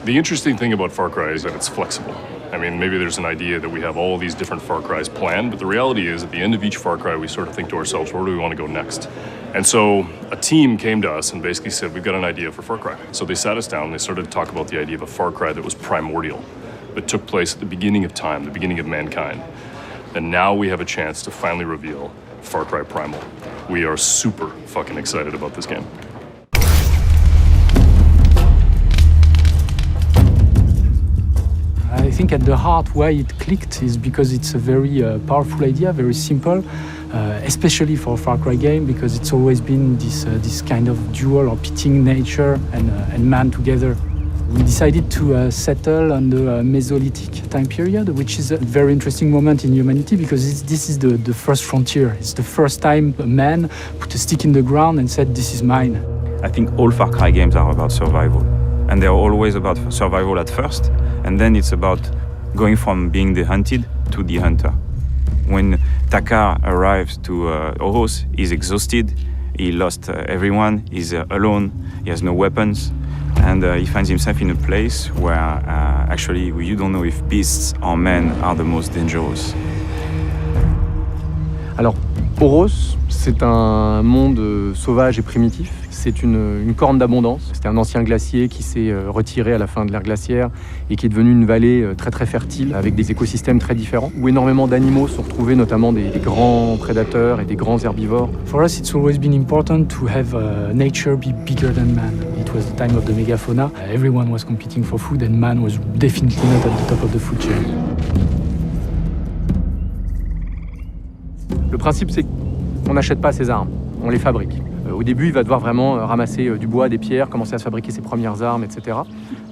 The interesting thing about Far Cry is that it's flexible. I mean, maybe there's an idea that we have all these different Far Crys planned, but the reality is at the end of each Far Cry, we sort of think to ourselves, where do we want to go next? And so a team came to us and basically said, we've got an idea for Far Cry. So they sat us down, they started to talk about the idea of a Far Cry that was primordial, that took place at the beginning of time, the beginning of mankind. And now we have a chance to finally reveal Far Cry Primal. We are super fucking excited about this game. I think at the heart why it clicked is because it's a very powerful idea, very simple, especially for a Far Cry game, because it's always been this kind of dual or pitting nature and man together. We decided to settle on the Mesolithic time period, which is a very interesting moment in humanity because this is the first frontier. It's the first time a man put a stick in the ground and said, this is mine. I think all Far Cry games are about survival. And they're always about survival at first, and then it's about going from being the hunted to the hunter. When Takar arrives to Oros, he's exhausted, he lost everyone, he's alone, he has no weapons, and he finds himself in a place where actually you don't know if beasts or men are the most dangerous. Alors, Oros, c'est un monde sauvage et primitif. C'est une corne d'abondance. C'était un ancien glacier qui s'est retiré à la fin de l'ère glaciaire et qui est devenu une vallée très très fertile avec des écosystèmes très différents où énormément d'animaux sont retrouvés, notamment des grands prédateurs et des grands herbivores. For us, it's always been important to have nature be bigger than man. It was the time of the megafauna. Everyone was competing for food and man was definitely not at the top of the food chain. Le principe, c'est qu'on n'achète pas ses armes, on les fabrique. Au début, il va devoir vraiment ramasser du bois, des pierres, commencer à se fabriquer ses premières armes, etc.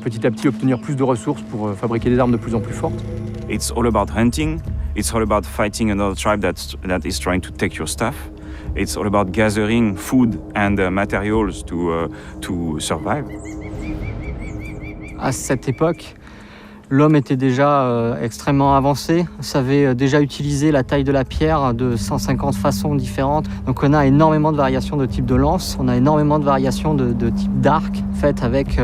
Petit à petit, obtenir plus de ressources pour fabriquer des armes de plus en plus fortes. It's all about hunting. It's all about fighting another tribe that is trying to take your stuff. It's all about gathering food and materials to survive. À cette époque, l'homme était déjà extrêmement avancé, savait déjà utiliser la taille de la pierre de 150 façons différentes. Donc on a énormément de variations de type de lance, on a énormément de variations de type d'arc, faites avec,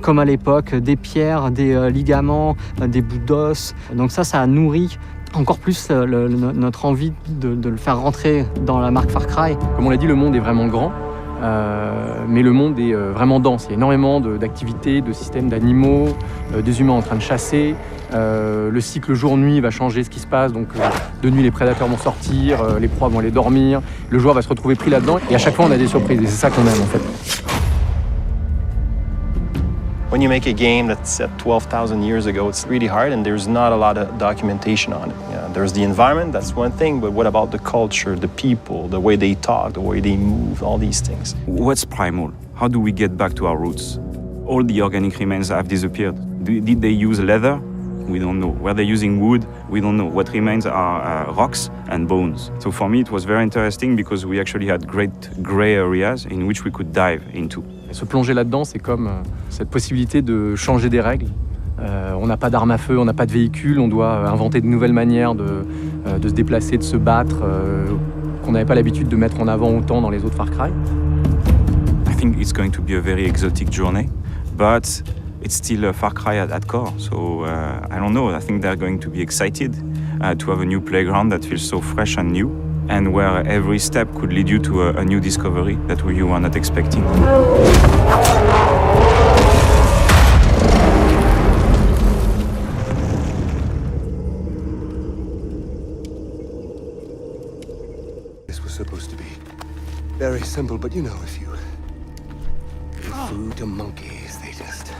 comme à l'époque, des pierres, des ligaments, des bouts d'os. Donc ça a nourri encore plus notre envie de le faire rentrer dans la marque Far Cry. Comme on l'a dit, le monde est vraiment grand. Mais le monde est vraiment dense. Il y a énormément d'activités, de systèmes d'animaux, des humains en train de chasser. Le cycle jour-nuit va changer ce qui se passe. Donc de nuit, les prédateurs vont sortir, les proies vont aller dormir. Le joueur va se retrouver pris là-dedans. Et à chaque fois, on a des surprises. Et c'est ça qu'on aime en fait. When you make a game that's set 12,000 years ago, it's really hard and there's not a lot of documentation on it. Yeah, there's the environment, that's one thing, but what about the culture, the people, the way they talk, the way they move, all these things? What's primal? How do we get back to our roots? All the organic remains have disappeared. Did they use leather? We don't know. Were they using wood? We don't know. What remains are rocks and bones. So for me, it was very interesting because we actually had great gray areas in which we could dive into. Et se plonger là-dedans, c'est comme cette possibilité de changer des règles. On n'a pas d'armes à feu, on n'a pas de véhicule, on doit inventer de nouvelles manières de se déplacer, de se battre, qu'on n'avait pas l'habitude de mettre en avant autant dans les autres Far Cry. I think it's going to be a very exotic journey, but it's still a Far Cry at core. So I don't know, I think they're going to be excited to have a new playground that feels so fresh and new, and where every step could lead you to a new discovery that you were not expecting. This was supposed to be very simple, but you know, if you give food to monkeys, they just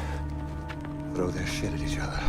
throw their shit at each other.